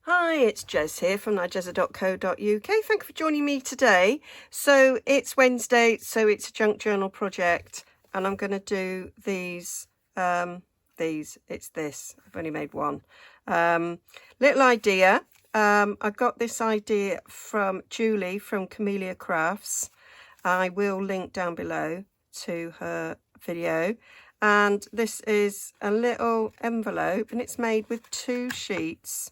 Hi, it's Jez here from Nigezza.co.uk. Thank you for joining me today. So it's Wednesday, so it's a junk journal project, and I'm going to do these. It's this. I've only made one. Little idea. I got this idea from Julie from Camellia Crafts. I will link down below to her video. And this is a little envelope, and it's made with 2 sheets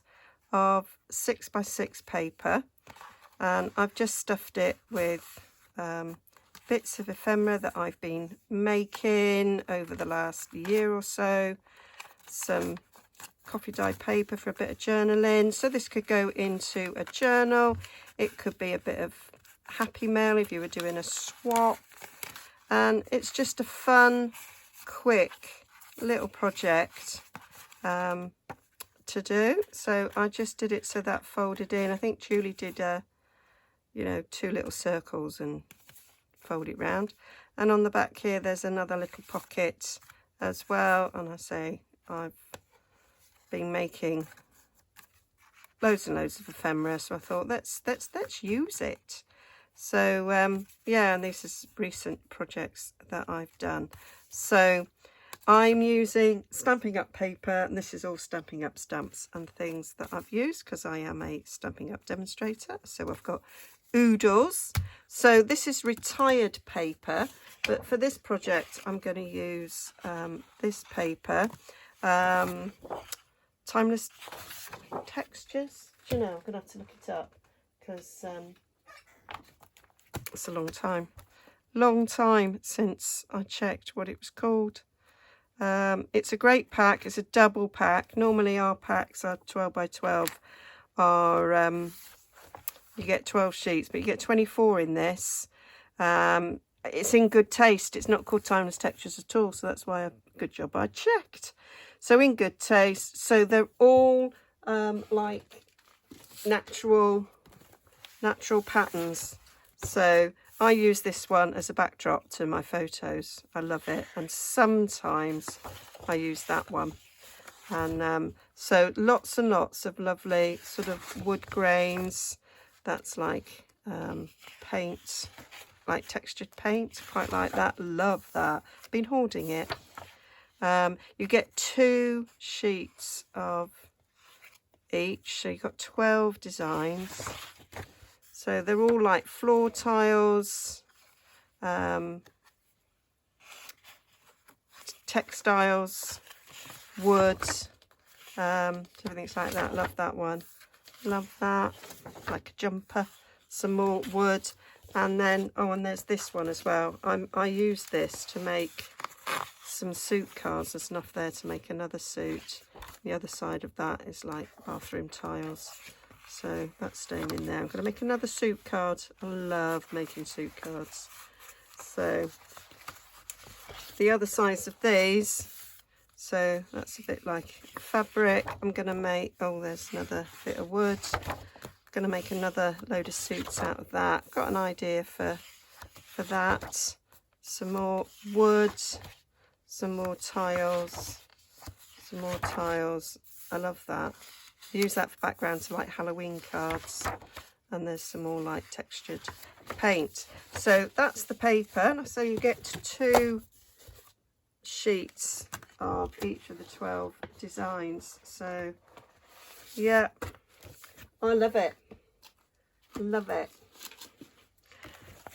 of 6x6 paper, and I've just stuffed it with bits of ephemera that I've been making over the last year or so, some coffee dye paper for a bit of journaling. So this could go into a journal, it could be a bit of happy mail if you were doing a swap, and it's just a fun, quick little project to do. So I just did it so that folded in. I think Julie did 2 little circles and fold it round, and on the back here there's another little pocket as well. And I say I've been making loads and loads of ephemera, so I thought let's use it. So yeah, and these are recent projects that I've done. So I'm using Stampin' Up paper, and this is all Stampin' Up stamps and things that I've used because I am a Stampin' Up demonstrator. So I've got oodles. So this is retired paper, but for this project I'm going to use this paper, Timeless Textures. Do you know, I'm going to have to look it up because it's a long time since I checked what it was called. It's a great pack. It's a double pack. Normally our packs are 12 by 12 are you get 12 sheets, but you get 24 in this. It's in good taste. It's not called Timeless Textures at all, so that's why good job I checked. So in good taste. So they're all like natural patterns. So I use this one as a backdrop to my photos. I love it, and sometimes I use that one. And so lots and lots of lovely sort of wood grains. That's like paint, like textured paint. Quite like that. Love that. Been hoarding it. You get 2 sheets of each, so you've got 12 designs. So they're all like floor tiles, textiles, wood, everything's like that. Love that one. Love that. Like a jumper. Some more wood. And then, and there's this one as well. I use this to make some suit cards. There's enough there to make another suit. The other side of that is like bathroom tiles. So that's staying in there. I'm going to make another suit card. I love making suit cards. So the other sides of these, so that's a bit like fabric. I'm going to make, there's another bit of wood. I'm going to make another load of suits out of that. Got an idea for that. Some more wood, some more tiles, I love that. Use that for background to like Halloween cards, and there's some more like textured paint. So that's the paper. So you get 2 sheets of each of the 12 designs. So yeah, I love it.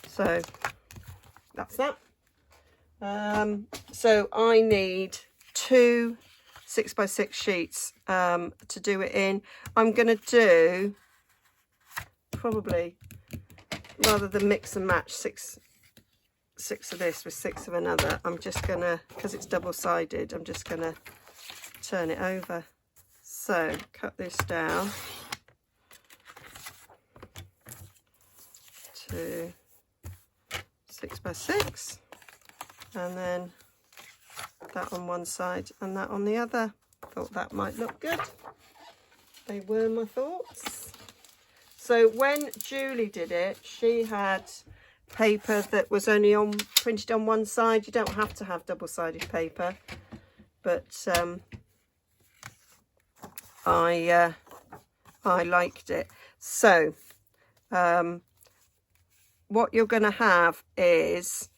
So that's that. So I need 2 6x6 sheets to do it in. I'm going to do, probably, rather than mix and match 6 of this with 6 of another, I'm just going to, because it's double-sided, I'm just going to turn it over. So cut this down to 6x6, and then that on one side and that on the other. Thought that might look good. They were my thoughts. So when Julie did it, she had paper that was only printed on one side. You don't have to have double-sided paper, but I I liked it. So what you're going to have is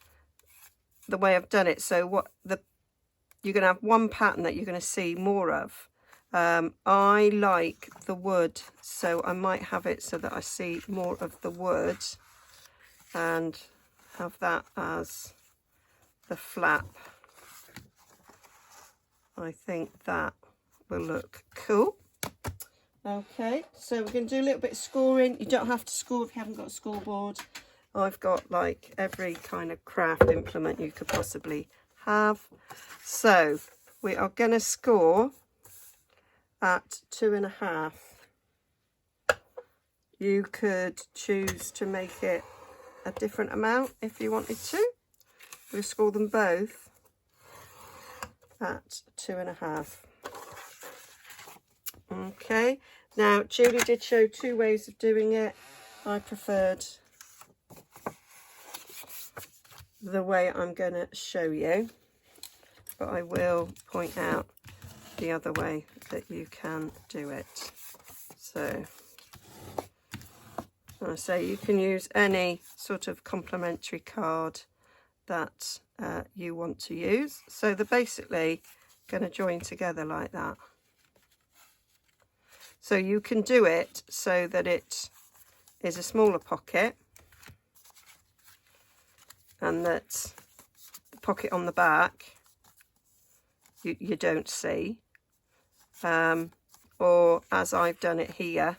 the way I've done it. So you're going to have one pattern that you're going to see more of. I like the wood, so I might have it so that I see more of the wood and have that as the flap. I think that will look cool. Okay, so we're going to do a little bit of scoring. You don't have to score if you haven't got a scoreboard. I've got like every kind of craft implement you could possibly have. So we are going to score at 2.5. You could choose to make it a different amount if you wanted to. We'll score them both at 2.5. Okay, now Julie did show 2 ways of doing it. I preferred the way I'm going to show you, but I will point out the other way that you can do it. So I say you can use any sort of complementary card that you want to use. So they're basically going to join together like that. So you can do it so that it is a smaller pocket and that the pocket on the back you don't see. Or as I've done it here,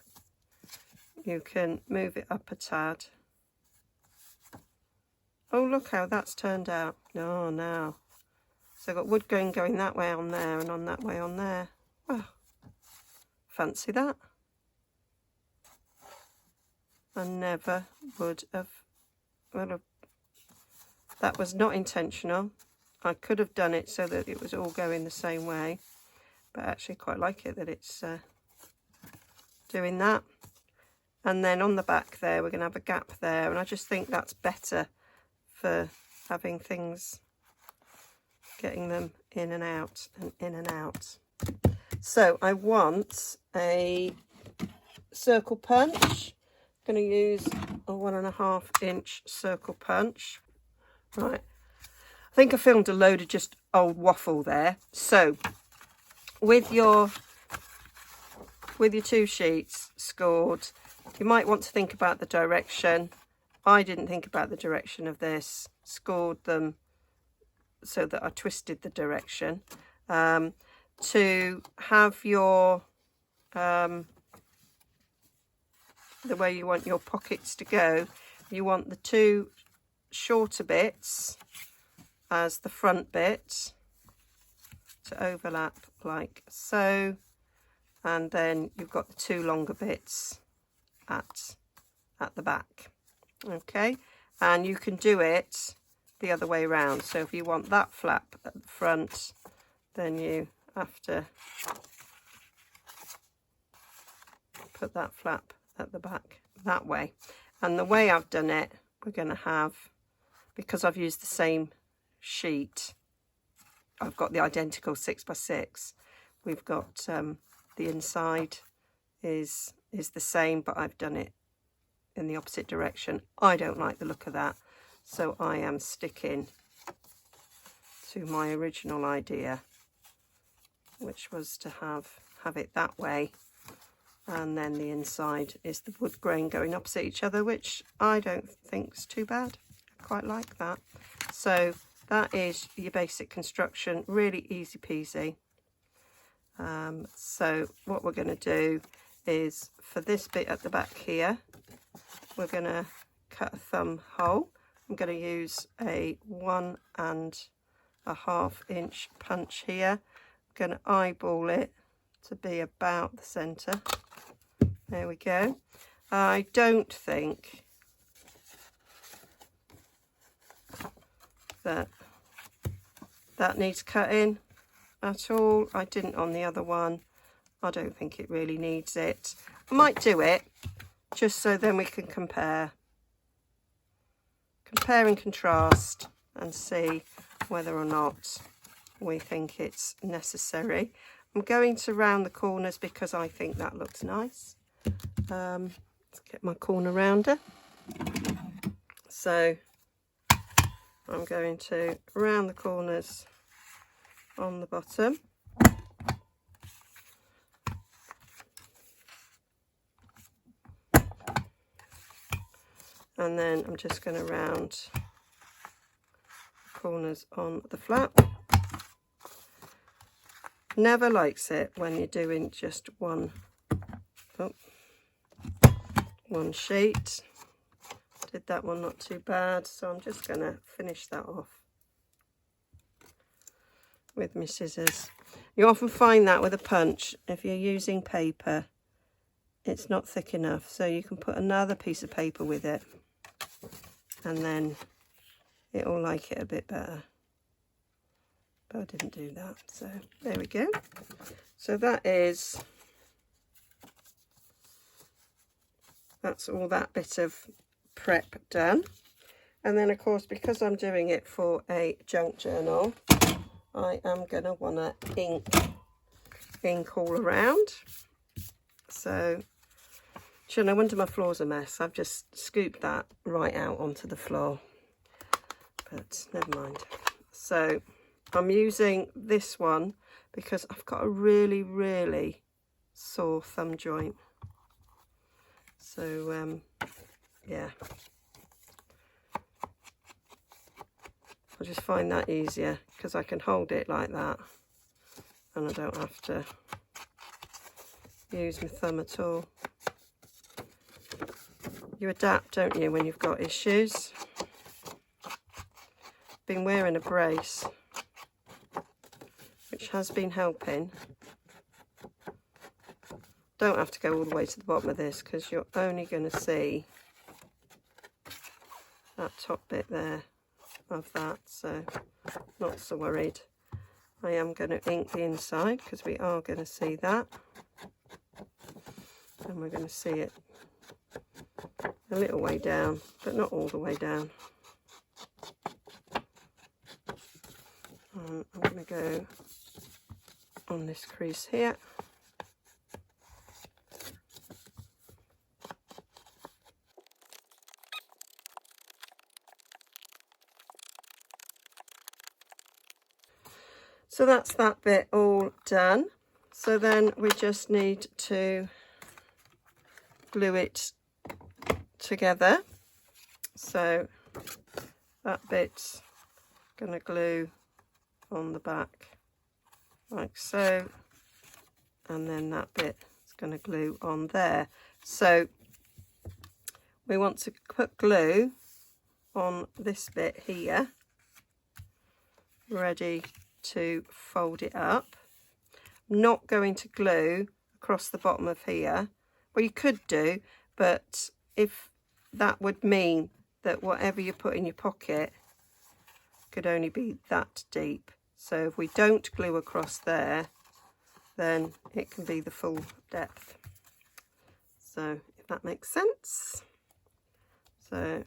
you can move it up a tad. Oh, look how that's turned out. Oh, now. So I've got wood grain going that way on there and on that way on there. Well, fancy that. I never would have, well, that was not intentional. I could have done it so that it was all going the same way, but I actually quite like it that it's doing that. And then on the back there, we're going to have a gap there, and I just think that's better for having things, getting them in and out and in and out. So I want a circle punch. I'm going to use a 1.5 inch circle punch. Right, I think I filmed a load of just old waffle there. So with your 2 sheets scored, you might want to think about the direction. I didn't think about the direction of this, scored them so that I twisted the direction. To have your the way you want your pockets to go, you want the 2 shorter bits as the front bit to overlap like so, and then you've got the 2 longer bits at the back. Okay, and you can do it the other way around. So if you want that flap at the front, then you have to put that flap at the back that way. And the way I've done it, we're going to have, because I've used the same sheet, I've got the identical 6x6. We've got the inside is the same, but I've done it in the opposite direction. I don't like the look of that, so I am sticking to my original idea, which was to have it that way, and then the inside is the wood grain going opposite each other, which I don't think is too bad. I quite like that. So that is your basic construction, really easy peasy. So what we're going to do is, for this bit at the back here, we're going to cut a thumb hole. I'm going to use a 1.5 inch punch here. I'm going to eyeball it to be about the centre. There we go. I don't think that needs cutting at all. I didn't on the other one. I don't think it really needs it. I might do it just so then we can compare and contrast and see whether or not we think it's necessary. I'm going to round the corners because I think that looks nice. Let's get my corner rounder. So I'm going to round the corners on the bottom. And then I'm just going to round corners on the flap. Never likes it when you're doing just one sheet. Did that one not too bad, so I'm just going to finish that off with my scissors. You often find that with a punch, if you're using paper, it's not thick enough, so you can put another piece of paper with it and then it'll like it a bit better. But I didn't do that, so there we go. So that's all that bit of prep done. And then of course, because I'm doing it for a junk journal, I am going to want to ink all around. So, no wonder my floor's a mess. I've just scooped that right out onto the floor, but never mind. So I'm using this one because I've got a really, really sore thumb joint. So yeah, I just find that easier because I can hold it like that and I don't have to use my thumb at all. You adapt, don't you, when you've got issues. Been wearing a brace, which has been helping. Don't have to go all the way to the bottom of this because you're only going to see that top bit there of that, so not so worried. I am going to ink the inside because we are going to see that, and we're going to see it a little way down, but not all the way down. I'm going to go on this crease here. So that's that bit all done. So then we just need to glue it together. So that bit's going to glue on the back like so, and then that bit is going to glue on there. So we want to put glue on this bit here, ready to fold it up. I'm not going to glue across the bottom of here. Well, you could do, but if that would mean that whatever you put in your pocket could only be that deep. So if we don't glue across there, then it can be the full depth. So if that makes sense. So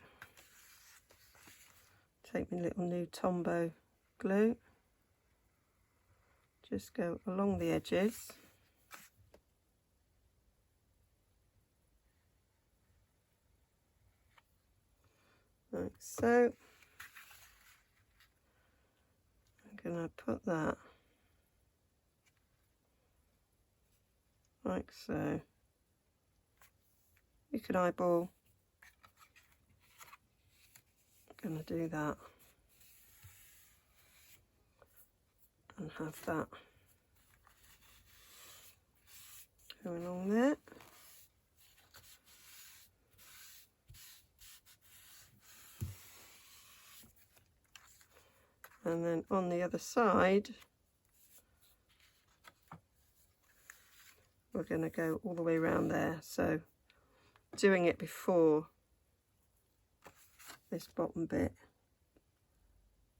take my little new Tombow glue, just go along the edges. Like so. I'm going to put that like so. You could eyeball. I'm going to do that and have that going along there. And then on the other side, we're going to go all the way around there. So doing it before this bottom bit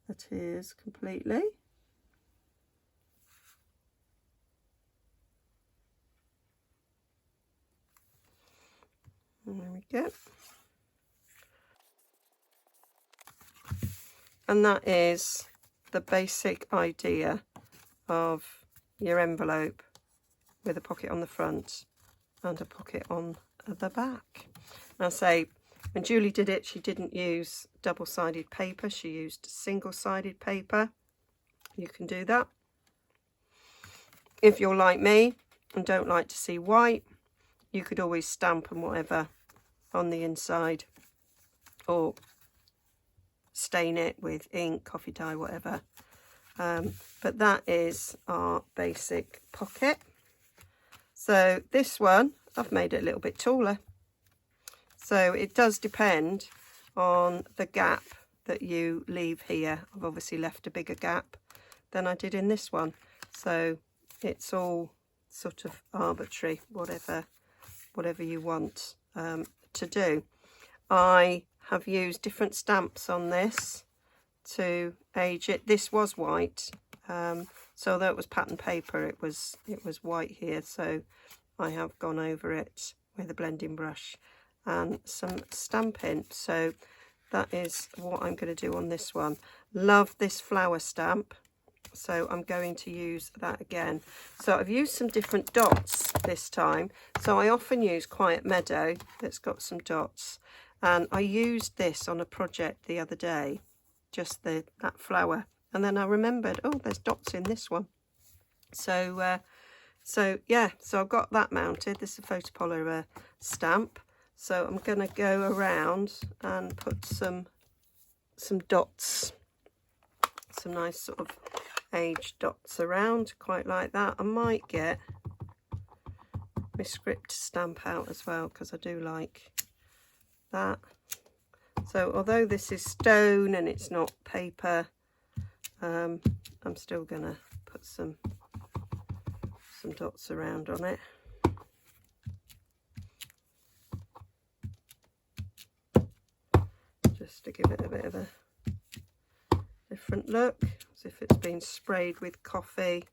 adheres completely. And there we go. And that is the basic idea of your envelope with a pocket on the front and a pocket on the back. And I say, when Julie did it, she didn't use double-sided paper, she used single-sided paper. You can do that. If you're like me and don't like to see white, you could always stamp and whatever on the inside, or stain it with ink, coffee dye, whatever. But that is our basic pocket. So this one, I've made it a little bit taller. So it does depend on the gap that you leave here. I've obviously left a bigger gap than I did in this one. So it's all sort of arbitrary, whatever you want to do. I have used different stamps on this to age it. This was white, so although it was pattern paper, it was white here, so I have gone over it with a blending brush and some stamping. So that is what I'm going to do on this one. Love this flower stamp, so I'm going to use that again. So I've used some different dots this time. So I often use Quiet Meadow that's got some dots, and I used this on a project the other day, just that flower, and then I remembered, oh, there's dots in this one. So yeah, so I've got that mounted. This is a photopolymer stamp, so I'm going to go around and put some dots, some nice sort of aged dots around, quite like that. I might get my script stamp out as well, because I do like that. So although this is stone and it's not paper, I'm still gonna put some dots around on it. Just to give it a bit of a different look, as if it's been sprayed with coffee.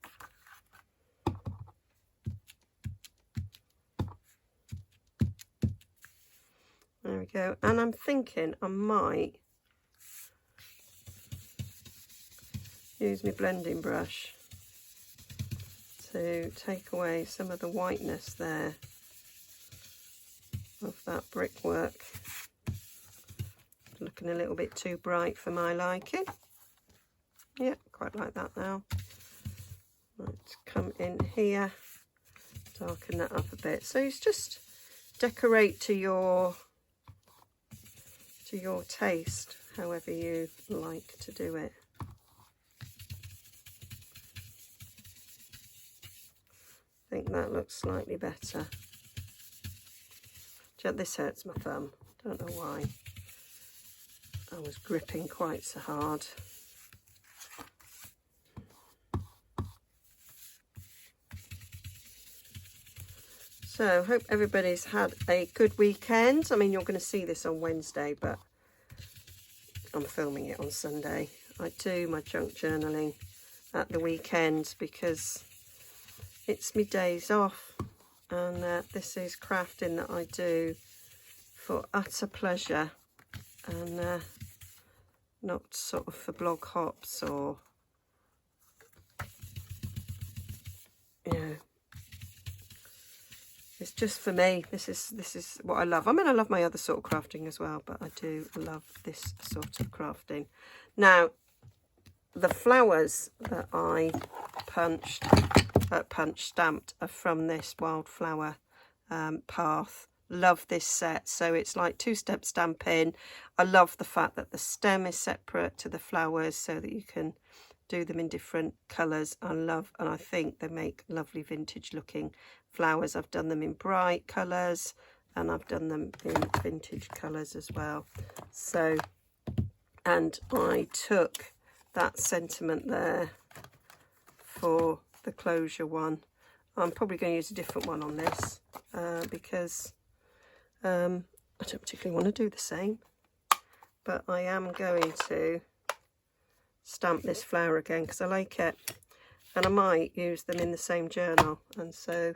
There we go. And I'm thinking I might use my blending brush to take away some of the whiteness there of that brickwork. Looking a little bit too bright for my liking. Yeah, quite like that now. Let's come in here, darken that up a bit. So it's just decorate to your taste, however you like to do it. I think that looks slightly better. This hurts my thumb, don't know why. I was gripping quite so hard. So, hope everybody's had a good weekend. I mean, you're going to see this on Wednesday, but I'm filming it on Sunday. I do my junk journaling at the weekend because it's my days off, and this is crafting that I do for utter pleasure, and not sort of for blog hops or, you know, it's just for me. This is what I love. I mean, I love my other sort of crafting as well, but I do love this sort of crafting. Now, the flowers that I stamped are from this Wildflower Path. Love this set. So it's like two-step stamping. I love the fact that the stem is separate to the flowers so that you can do them in different colours. And I think they make lovely vintage looking flowers. I've done them in bright colours and I've done them in vintage colours as well. So, and I took that sentiment there for the closure one. I'm probably going to use a different one on this because I don't particularly want to do the same, but I am going to stamp this flower again because I like it, and I might use them in the same journal, and so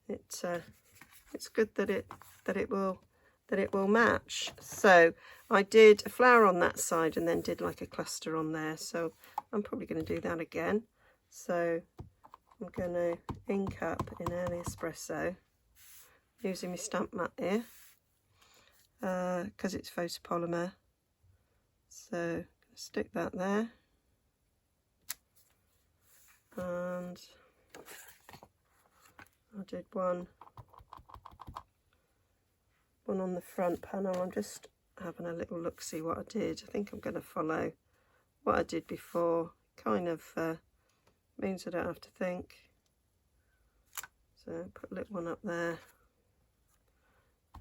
it's good that it will match. So I did a flower on that side and then did like a cluster on there, so I'm probably going to do that again. So I'm going to ink up in Early Espresso using my stamp mat here because it's photopolymer. So stick that there, and I did one on the front panel. I'm just having a little look, see what I did. I think I'm going to follow what I did before. Kind of means I don't have to think. So put a little one up there,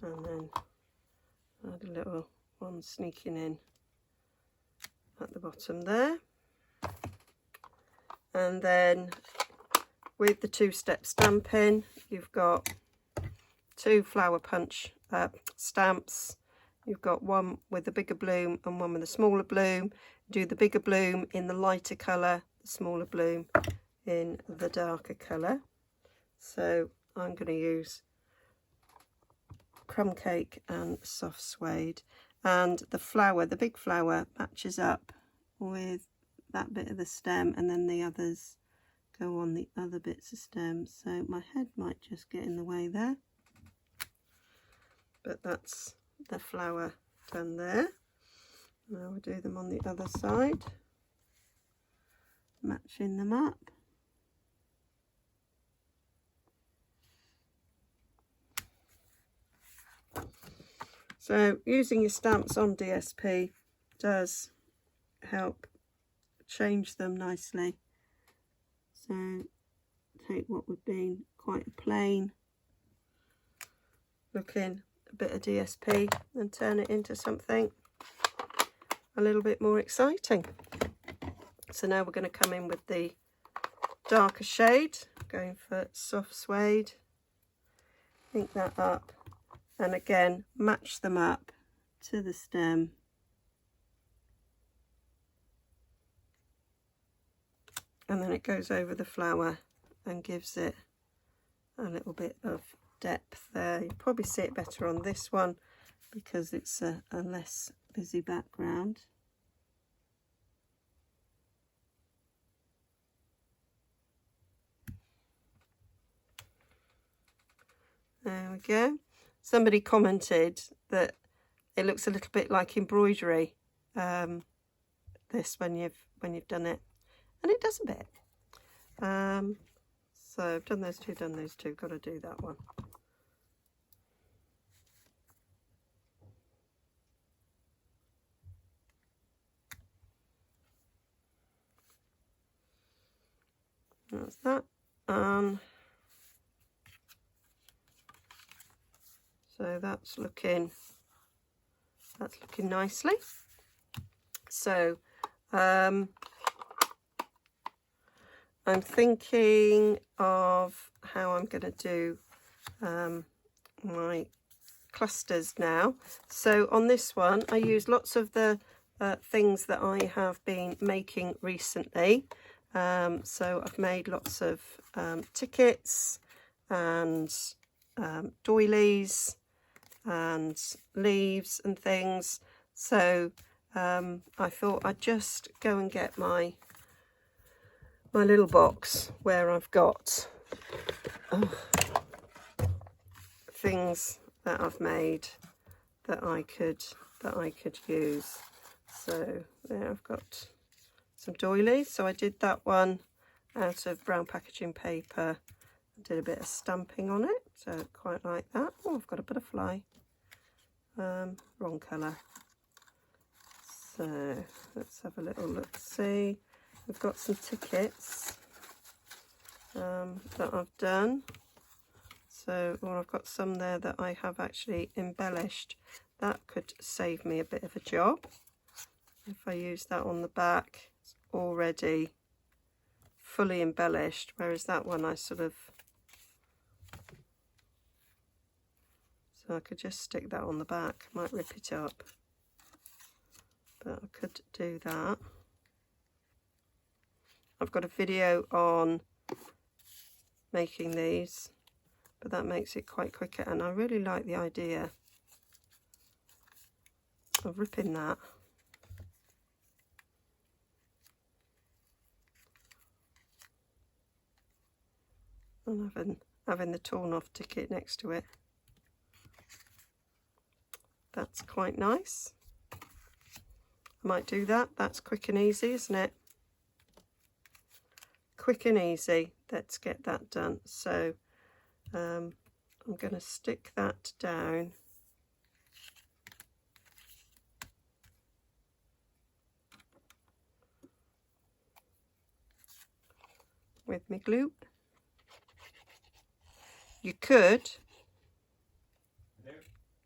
and then add a little one sneaking in at the bottom there. And then with the two-step stamping, you've got 2 flower punch stamps. You've got one with the bigger bloom and one with the smaller bloom. Do the bigger bloom in the lighter colour, the smaller bloom in the darker colour. So I'm going to use crumb cake and soft suede, and the flower, the big flower, matches up with that bit of the stem, and then the others go on the other bits of stem. So my head might just get in the way there, but that's the flower done there. Now we'll do them on the other side, matching them up. So using your stamps on DSP does help change them nicely. So take what would be quite a plain looking bit of DSP and turn it into something a little bit more exciting. So now we're going to come in with the darker shade, going for soft suede. Ink that up, and again match them up to the stem. And then it goes over the flower and gives it a little bit of depth there. You probably see it better on this one because it's a less busy background. There we go. Somebody commented that it looks a little bit like embroidery, this when you've done it, and it does a bit. So I've done those two, got to do that one. That's that. So that's looking nicely. So I'm thinking of how I'm going to do my clusters now. So on this one I use lots of the things that I have been making recently. So I've made lots of tickets and doilies and leaves and things. So I thought I'd just go and get my little box where I've got things that I've made that I could use. So there I've got some doilies. So I did that one out of brown packaging paper. I did a bit of stamping on it, so quite like that. Oh, I've got a butterfly. Wrong colour. So let's have a little look. See, we've got some tickets that I've done. So I've got some there that I have actually embellished. That could save me a bit of a job. If I use that on the back, it's already fully embellished, whereas that one I sort of... So I could just stick that on the back, might rip it up, but I could do that. I've got a video on making these, but that makes it quite quicker, and I really like the idea of ripping that. And having the torn off ticket next to it. That's quite nice. I might do that. That's quick and easy, isn't it? Quick and easy. Let's get that done. So I'm going to stick that down. With my glue. You could,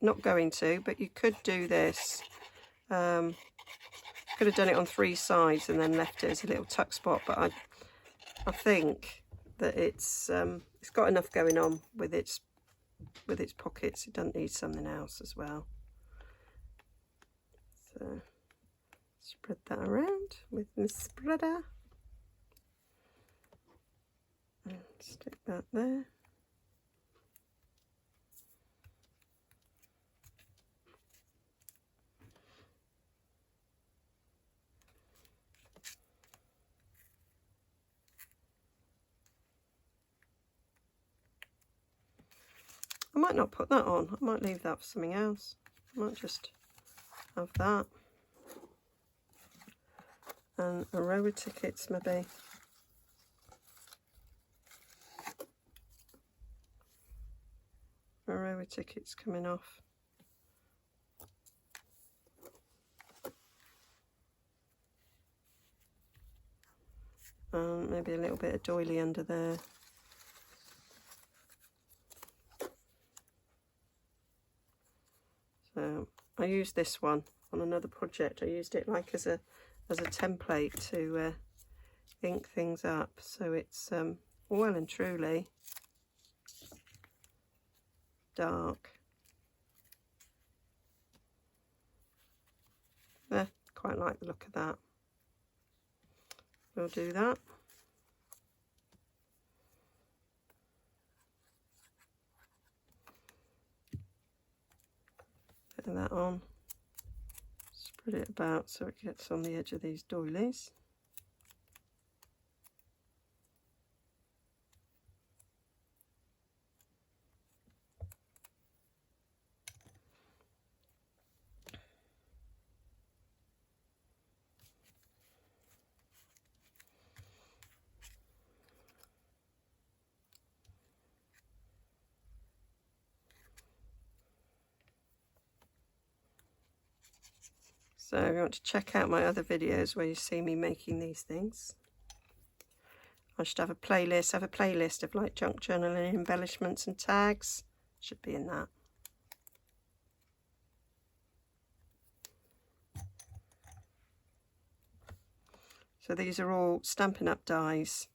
not going to, but you could do this. Could have done it on 3 sides and then left it as a little tuck spot, but I think that it's got enough going on with its pockets. It doesn't need something else as well. So spread that around with my spreader. And stick that there. I might not put that on. I might leave that for something else. I might just have that. And a row of tickets maybe. A row of tickets coming off. And maybe a little bit of doily under there. So I used this one on another project. I used it like as a template to ink things up. So it's well and truly dark. Quite like the look of that. We'll do that. Bit of that on. Spread it about so it gets on the edge of these doilies. So if you want to check out my other videos where you see me making these things, I should have a playlist of like junk journaling embellishments and tags. Should be in that. So these are all Stampin' Up dies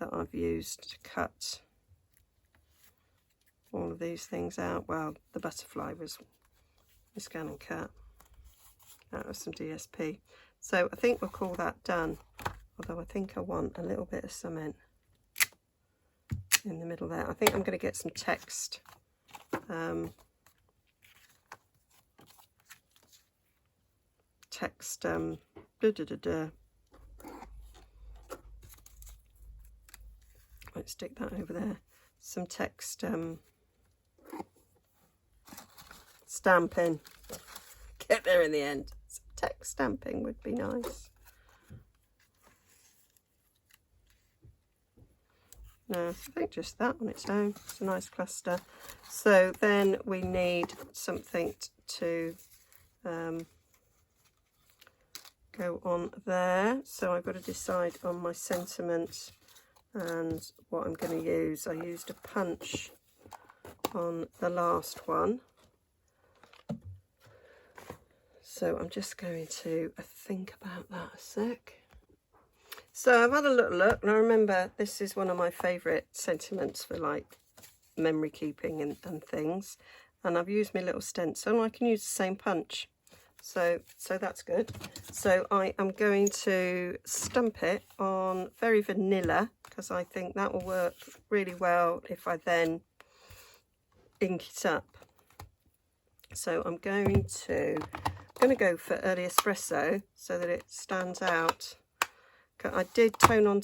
that I've used to cut all of these things out. Well, the butterfly was a scan and cut out of some DSP. So I think we'll call that done, although I think I want a little bit of something in the middle there. I think I'm going to get some text. Let's stick that over there. Some text stamping. Get there in the end. Some text stamping would be nice. No, I think just that on its own. It's a nice cluster. So then we need something to go on there. So I've got to decide on my sentiment and what I'm going to use. I used a punch on the last one. So I'm just going to think about that a sec. So I've had a little look, and I remember this is one of my favourite sentiments for like memory keeping and things. And I've used my little stencil, and I can use the same punch. So that's good. So I am going to stamp it on very vanilla, because I think that will work really well if I then ink it up. So I'm going to go for early espresso so that it stands out. I did tone on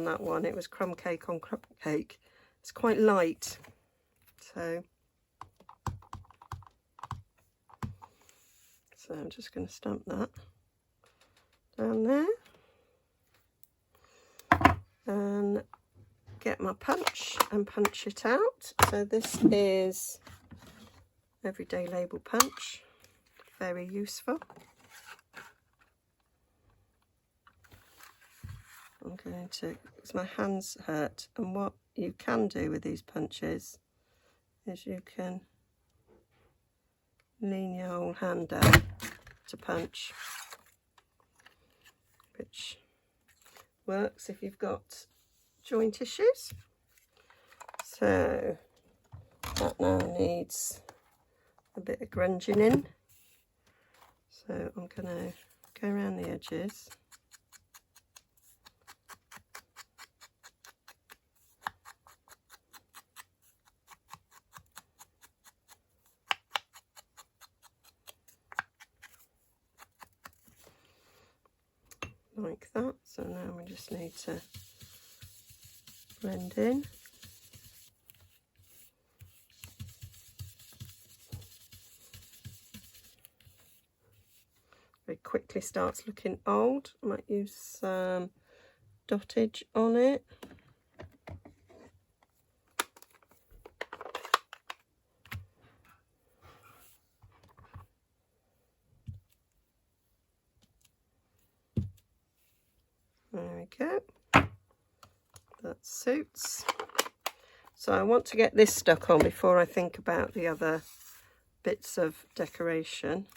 that one. It was crumb cake on crumb cake. It's quite light. So So I'm just going to stamp that down there and get my punch and punch it out. So this is everyday label punch, very useful. I'm going to, because my hands hurt, and what you can do with these punches is you can lean your whole hand down to punch, which works if you've got joint issues. So that now needs a bit of grunging in. So I'm going to go around the edges. Like that. So now we just need to blend in. Very quickly starts looking old. I might use some dottage on it. There we go. That suits. So I want to get this stuck on before I think about the other bits of decoration.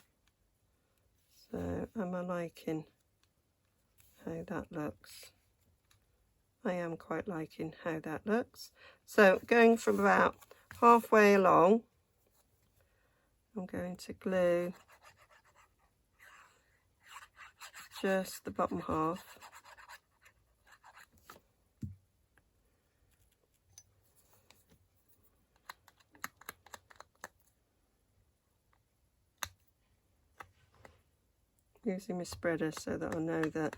So am I liking how that looks? I am quite liking how that looks. So going from about halfway along, I'm going to glue just the bottom half. Using my spreader so that I know that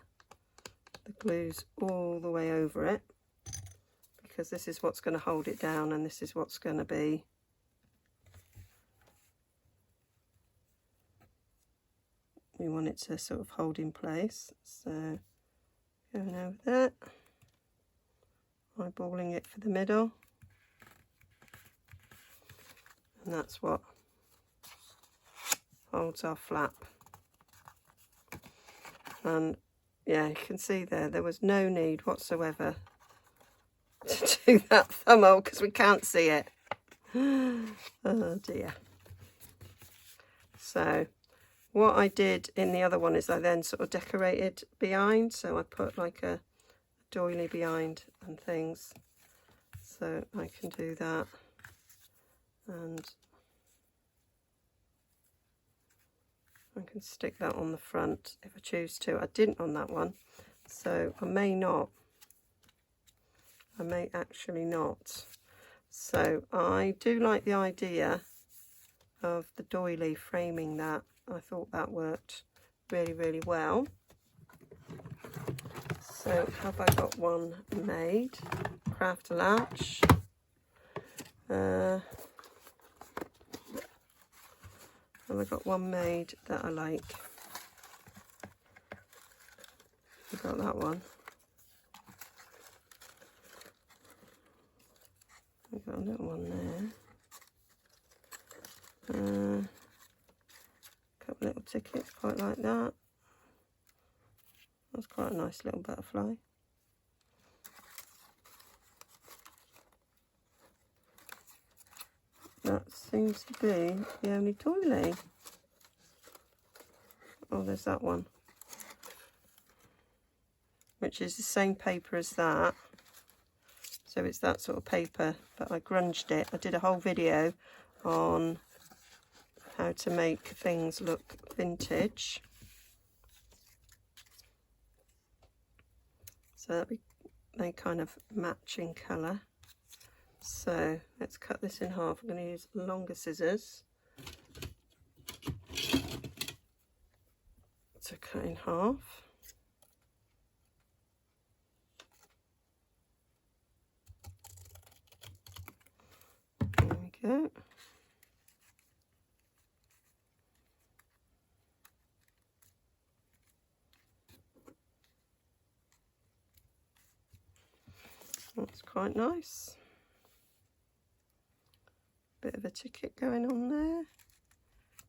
the glue's all the way over it, because this is what's going to hold it down and this is what's going to be we want it to sort of hold in place. So going over that, eyeballing it for the middle, and that's what holds our flap. And yeah, you can see there was no need whatsoever to do that thumbhole because we can't see it. Oh dear. So what I did in the other one is I then sort of decorated behind. So I put like a doily behind and things. So I can do that. And I can stick that on the front if I choose to. I didn't on that one, so I may not. I may actually not. So I do like the idea of the doily framing that. I thought that worked really, really well. So have I got one made? Craft a latch. Have I got one made that I like? I got that one. I've got a little one there. Couple little tickets, quite like that. That's quite a nice little butterfly. That seems to be the only doily. Oh, there's that one, which is the same paper as that. So it's that sort of paper, but I grunged it. I did a whole video on how to make things look vintage. So that'd be they kind of match in colour. So let's cut this in half. I'm going to use longer scissors to cut in half. There we go. That's quite nice. Bit of a ticket going on there.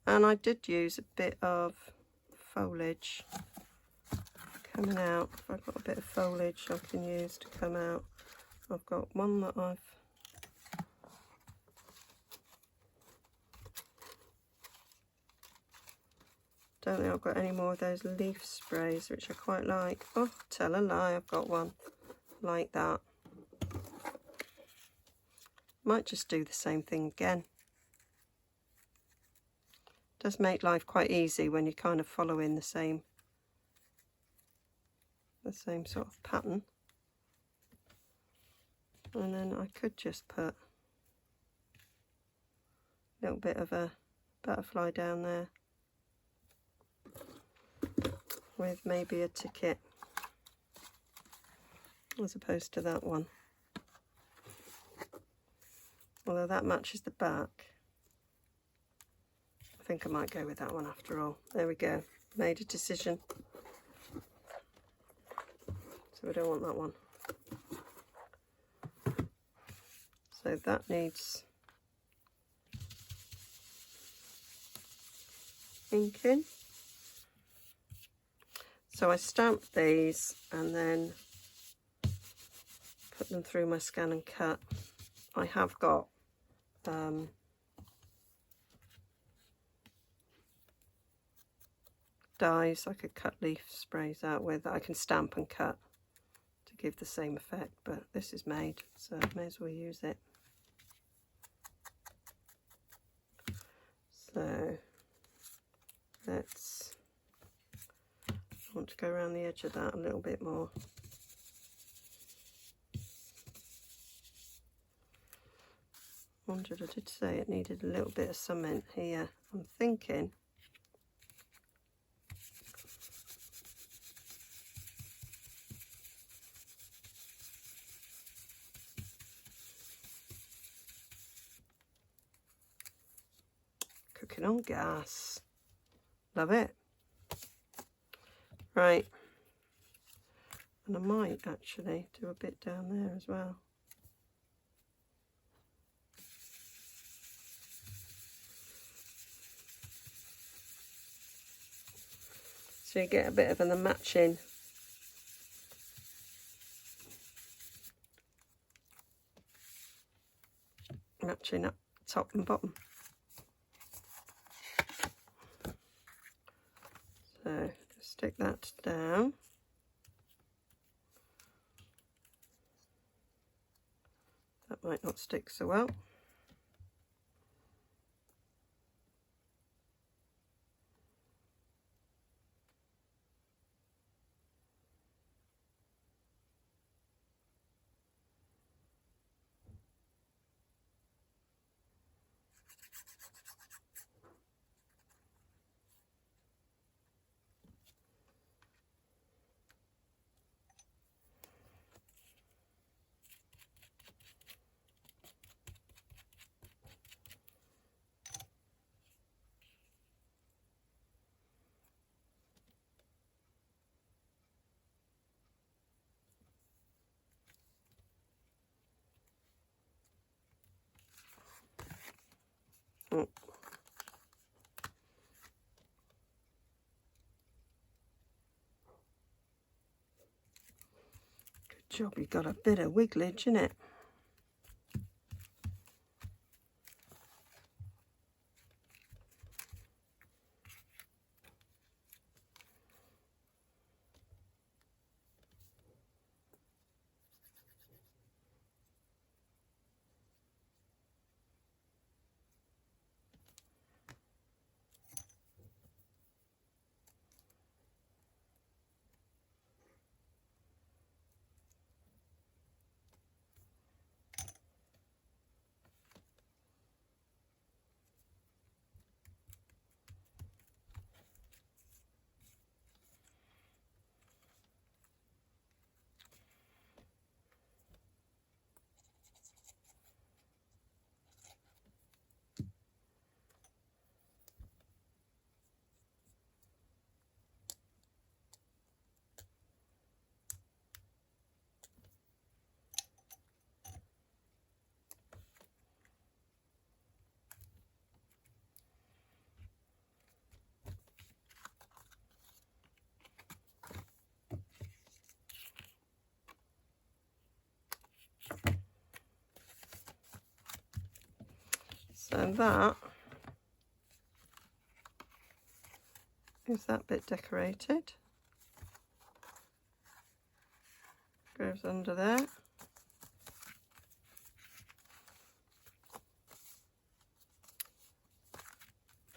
And I did use a bit of foliage coming out. I've got a bit of foliage I can use to come out. I've got one that don't think I've got any more of those leaf sprays, which I quite like. Oh, tell a lie, I've got one like that. Might just do the same thing again. Does make life quite easy when you're kind of following the same sort of pattern. And then I could just put a little bit of a butterfly down there with maybe a ticket as opposed to that one. Although that matches the back. I think I might go with that one after all. There we go. Made a decision. So we don't want that one. So that needs inking. So I stamped these and then put them through my scan and cut. I have got dies I could cut leaf sprays out with that I can stamp and cut to give the same effect, but this is made, so I may as well use it. So let's, I want to go around the edge of that a little bit more. I did say it needed a little bit of cement here. I'm thinking cooking on gas. Love it. Right. And I might actually do a bit down there as well. So you get a bit of a matching up top and bottom. So just stick that down. That might not stick so well. Oh. Good job, you got a bit of wigglage in it. So that is that bit decorated. Goes under there.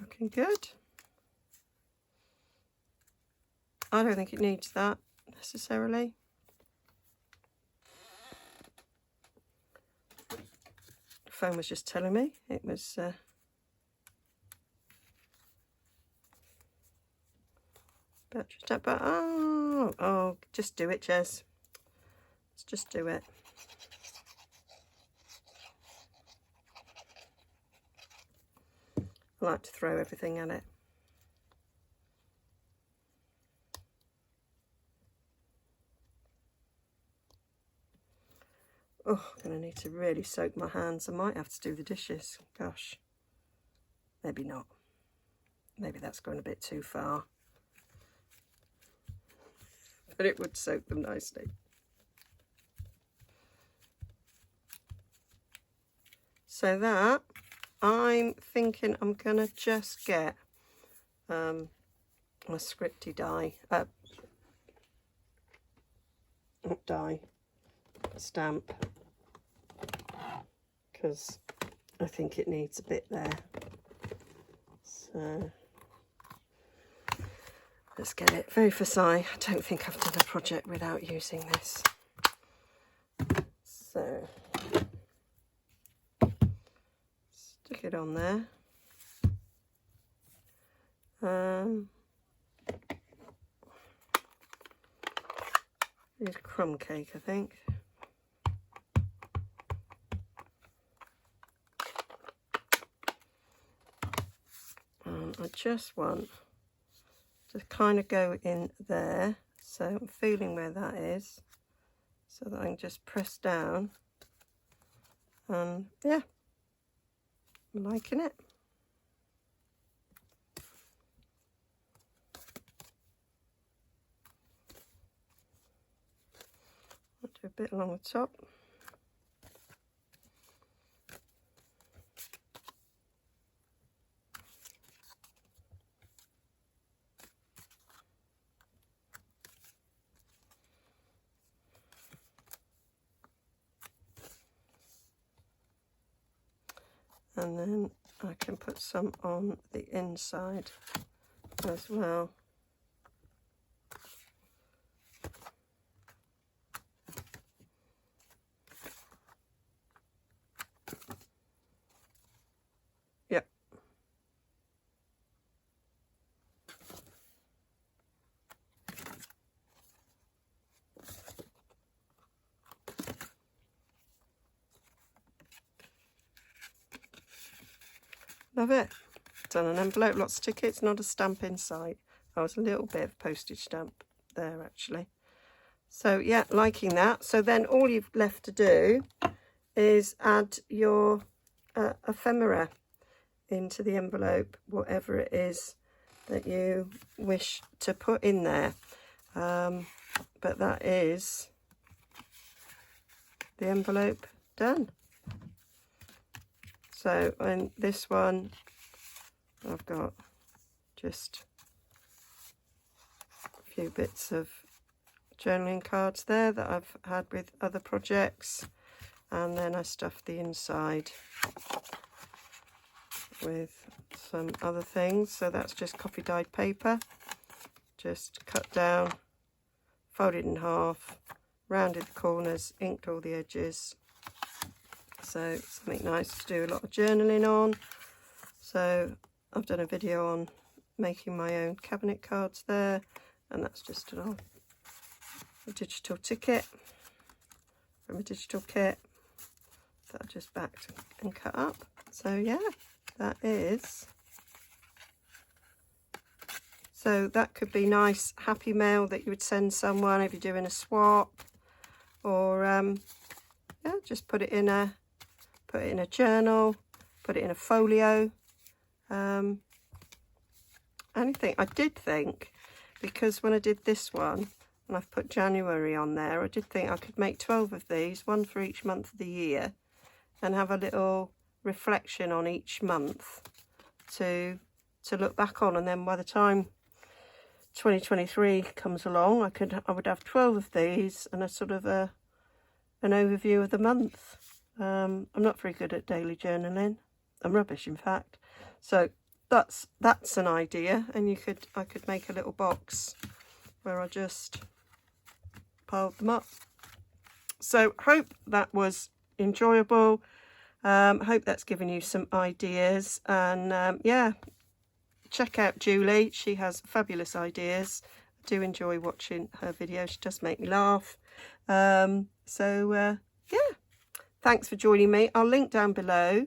Looking good. I don't think it needs that necessarily. The phone was just telling me it was battery stuck, but oh, just do it, Jez. Let's just do it. I like to throw everything at it. Oh, I'm going to need to really soak my hands. I might have to do the dishes. Gosh, maybe not. Maybe that's going a bit too far. But it would soak them nicely. So that, I'm thinking I'm going to just get my scripty die, stamp, because I think it needs a bit there. So let's get it. Very facile. I don't think I've done a project without using this. So stick it on there. Need a crumb cake, I think. I just want to kind of go in there, so I'm feeling where that is, so that I can just press down, and yeah, I'm liking it. I'll do a bit along the top. And then I can put some on the inside as well. Yep. Love it. Done an envelope, lots of tickets, not a stamp inside. Oh, it's a little bit of postage stamp there actually. So yeah, liking that. So then all you've left to do is add your ephemera into the envelope, whatever it is that you wish to put in there. But that is the envelope done. So in this one, I've got just a few bits of journaling cards there that I've had with other projects, and then I stuffed the inside with some other things. So that's just coffee dyed paper, just cut down, folded in half, rounded the corners, inked all the edges. So something nice to do a lot of journaling on. So I've done a video on making my own cabinet cards there, and that's just a digital ticket from a digital kit that I just backed and cut up. So yeah, that is. So that could be nice happy mail that you would send someone if you're doing a swap, or yeah, just put it in a journal, put it in a folio, anything. I did think, because when I did this one and I've put January on there, I did think I could make 12 of these, one for each month of the year, and have a little reflection on each month to look back on, and then by the time 2023 comes along, I would have 12 of these and a sort of an overview of the month. I'm not very good at daily journaling. I'm rubbish, in fact. So that's an idea, and I could make a little box where I just piled them up. So hope that was enjoyable. Hope that's given you some ideas, and yeah, check out Julie. She has fabulous ideas. I do enjoy watching her videos. She does make me laugh. Yeah, thanks for joining me. I'll link down below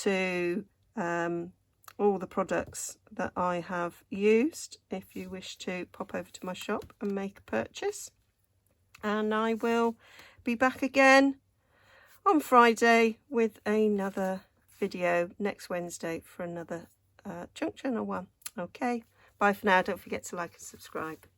to all the products that I have used if you wish to pop over to my shop and make a purchase. And I will be back again on Friday with another video next Wednesday for another junk journal one. Okay, bye for now. Don't forget to like and subscribe.